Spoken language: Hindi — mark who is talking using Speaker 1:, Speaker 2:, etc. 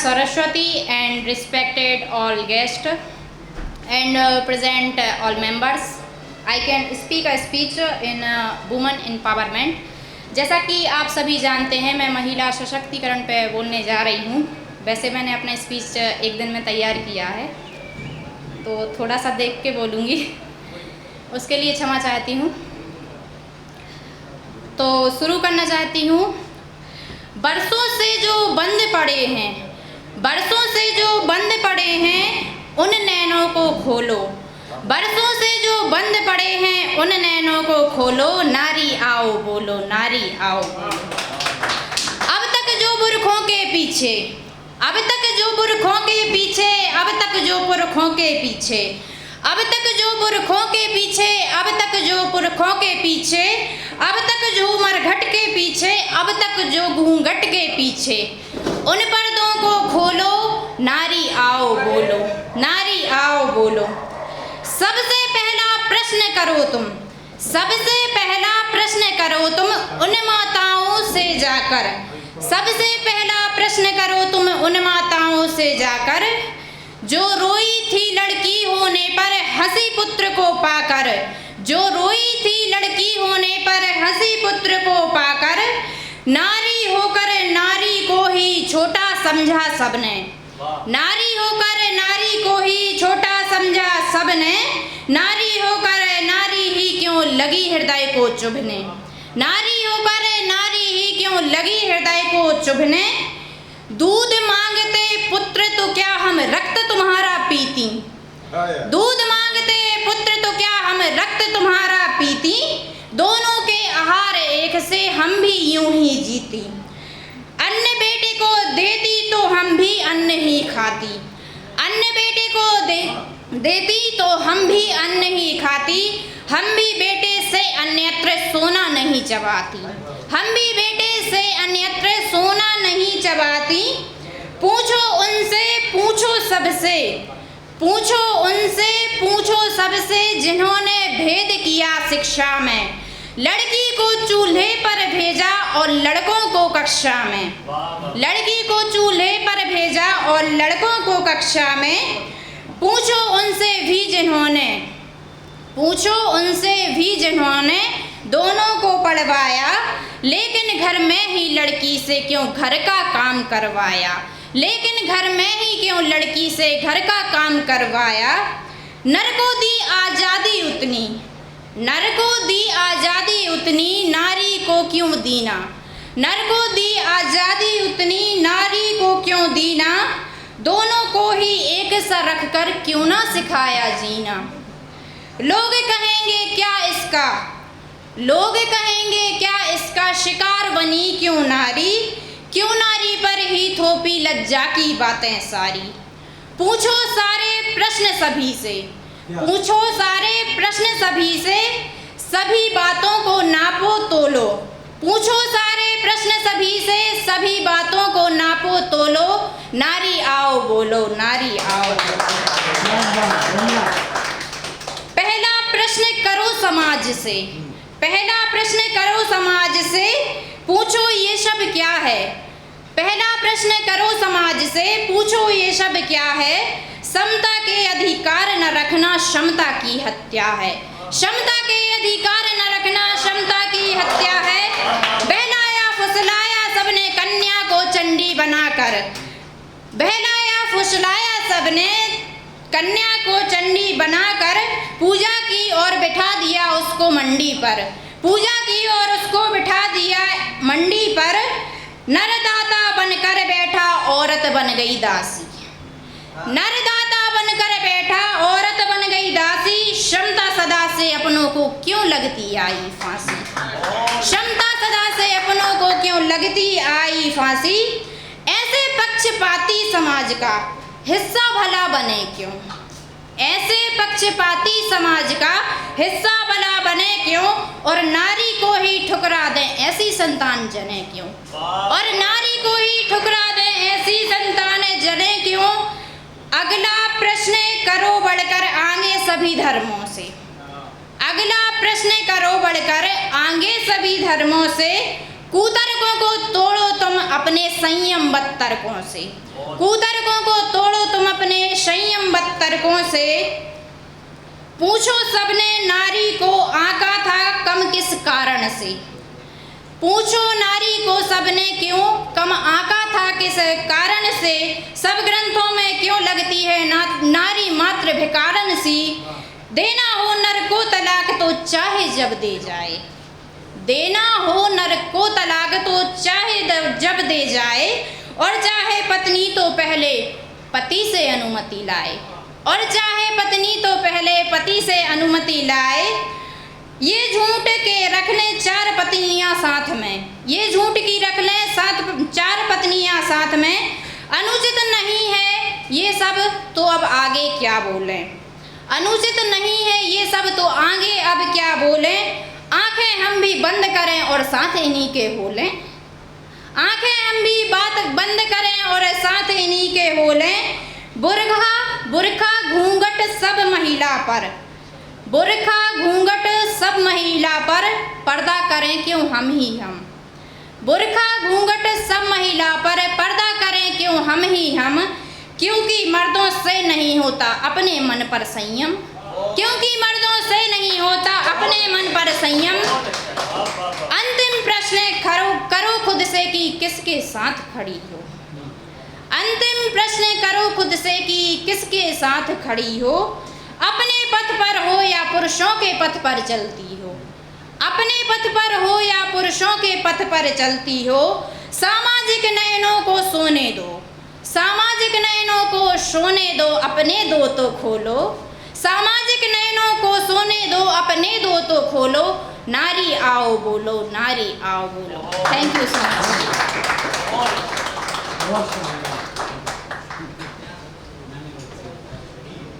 Speaker 1: Saraswati and respected all guests and present all members. I can speak a speech in women empowerment. जैसा कि आप सभी जानते हैं, मैं महिला सशक्तिकरण पे बोलने जा रही हूँ। वैसे मैंने अपना स्पीच एक दिन में तैयार किया है, तो थोड़ा सा देख के बोलूँगी, उसके लिए क्षमा चाहती हूँ। तो शुरू करना चाहती हूँ। बरसों से जो बंद पड़े हैं, बरसों से जो बंद पड़े हैं, उन नैनों को खोलो। बरसों से जो बंद पड़े हैं, उन नैनों को खोलो। नारी आओ बोलो, नारी आओ बोलो। अब तक जो पुरखों के पीछे, अब तक जो पुरखों के पीछे, अब तक जो पुरखों के पीछे, अब तक जो पुरखों के पीछे, अब तक जो पुरखों के पीछे, अब तक झूमर घट के पीछे, अब तक जो घूंघट के पीछे, उन पर्दों को खोलो। नारी आओ बोलो, नारी आओ बोलो। सबसे पहला प्रश्न करो तुम, सबसे पहला प्रश्न करो तुम उन माताओं से जाकर। सबसे पहला प्रश्न करो तुम उन माताओं से जाकर, जो रोई थी लड़की होने पर हंसी पुत्र को पाकर, जो रोई थी लड़की होने पर हंसी पुत्र को पाकर। नारी होकर नारी को ही छोटा समझा सबने, नारी होकर नारी को ही छोटा समझा सबने। नारी होकर नारी ही क्यों लगी हृदय को चुभने, नारी होकर नारी ही क्यों लगी हृदय को चुभने। दूध मांगते पुत्र तो क्या हम रक्त तुम्हारा पीती, दूध मांगते पुत्र तो क्या हम रक्त तुम्हारा पीती। दोनों के आहार एक से हम भी यूं ही जीती। अन्य बेटे को देती तो हम भी अन्न ही खाती, अन्य बेटे को देती तो हम भी अन्न ही खाती। हम भी बेटे से अन्यत्र सोना नहीं चबाती, हम भी बेटे से अन्यत्र सोना नहीं चबाती। पूछो उनसे, पूछो सबसे, पूछो उनसे, पूछो सबसे जिन्होंने भेद किया शिक्षा में। लड़की को चूल्हे पर भेजा और लड़कों को कक्षा में, लड़की को चूल्हे पर भेजा और लड़कों को कक्षा में। पूछो उनसे भी जिन्होंने, पूछो उनसे भी जिन्होंने दोनों को पढ़वाया, लेकिन घर में ही लड़की से क्यों घर का काम करवाया, लेकिन घर में ही क्यों लड़की से घर का काम करवाया। नर को दी आज़ादी उतनी, नर को दी आज़ादी उतनी, नारी को क्यों दीना, नर को दी आज़ादी उतनी, नारी को क्यों दीना। दोनों को ही एक सा रख कर क्यों ना सिखाया जीना। लोग कहेंगे क्या इसका, लोग कहेंगे क्या इसका, शिकार बनी क्यों नारी, क्यों नारी पर ही थोपी लज्जा की बातें सारी। पूछो सारे प्रश्न सभी से, पूछो सारे प्रश्न सभी से, सभी बातों को नापो तोलो। पूछो सारे प्रश्न सभी से, सभी बातों को नापो तोलो। नारी आओ बोलो, नारी आओ बोलो। पहला प्रश्न करो समाज से, पहला प्रश्न करो समाज से, पूछो ये सब क्या है। पहला प्रश्न करो समाज से, पूछो ये सब क्या है। समता के अधिकार न रखना क्षमता की हत्या है, क्षमता के अधिकार न रखना क्षमता की हत्या है। बहलाया फुसलाया सबने कन्या को चंडी बनाकर, बहलाया फुसलाया सबने कन्या को चंडी बनाकर। पूजा की और बिठा दिया उसको मंडी पर, पूजा की और उसको बिठा दिया मंडी पर। नरदाता बनकर बैठा औरत बन गई दासी, नरदाता बनकर बैठा औरत बन गई दासी। क्षमता सदा से अपनों को क्यों लगती आई फांसी, क्षमता सदा से अपनों को क्यों लगती आई फांसी। ऐसे पक्षपाती समाज का हिस्सा भला बने क्यों, ऐसे पक्षपाती समाज का हिस्सा भला बने क्यों। और नारी को ही ठुकरा दें ऐसी संतान जने क्यों, और नारी को ही ठुकरा दें ऐसी संतान जने क्यों। अगला प्रश्न करो बढ़कर आगे सभी धर्मों से, अगला प्रश्न करो बढ़कर आगे सभी धर्मों से। कुतर्कों को तोड़ो तुम अपने संयमबद्ध तर्कों से, कुतर्कों को तोड़ो तुम अपने संयमबद्ध तर्कों से। पूछो सबने नारी को आका था कम किस कारण से, पूछो नारी को सबने क्यों कम आका था किस कारण से। सब ग्रंथों में क्यों लगती है नारी मात्र भिखारन सी। देना हो नर को तलाक तो चाहे जब दे जाए, देना हो नर को तलाक तो चाहे जब दे जाए। और चाहे पत्नी तो पहले पति से अनुमति लाए, और चाहे पत्नी तो पहले पति से अनुमति लाए। ये झूठ के रख लें 4 पत्नियां साथ में, ये झूठ की रख लें 4 पत्नियां साथ में। अनुचित नहीं है ये सब तो अब आगे क्या बोलें, अनुचित नहीं है ये सब तो आगे अब क्या बोलें। आंखें हम भी बंद करें और साथ इन्हीं के बोलें, आंखें हम भी बात बंद करें और साथ इन्हीं के बोलें। बुरखा घूंघट सब महिला पर, बुरखा घूंघट सब महिला पर, पर्दा करें क्यों हम ही हम। बुरखा घूंघट सब महिला पर, पर्दा करें क्यों हम ही हम। क्योंकि मर्दों से नहीं होता अपने मन पर संयम, क्योंकि मर्दों से नहीं होता अपने मन पर संयम। अंतिम प्रश्न करो खुद से कि किसके साथ खड़ी हो, अंतिम प्रश्न करो खुद से कि किसके साथ खड़ी हो। अपने पथ पर हो या पुरुषों के पथ पर चलती हो, अपने पथ पर हो या पुरुषों के पथ पर चलती हो। सामाजिक नयनों को सोने दो, सामाजिक नयनों को सोने दो, अपने दो तो खोलो। सामाजिक नयनों को सोने दो, अपने दो तो खोलो। नारी आओ बोलो, नारी आओ बोलो। Thank you so much.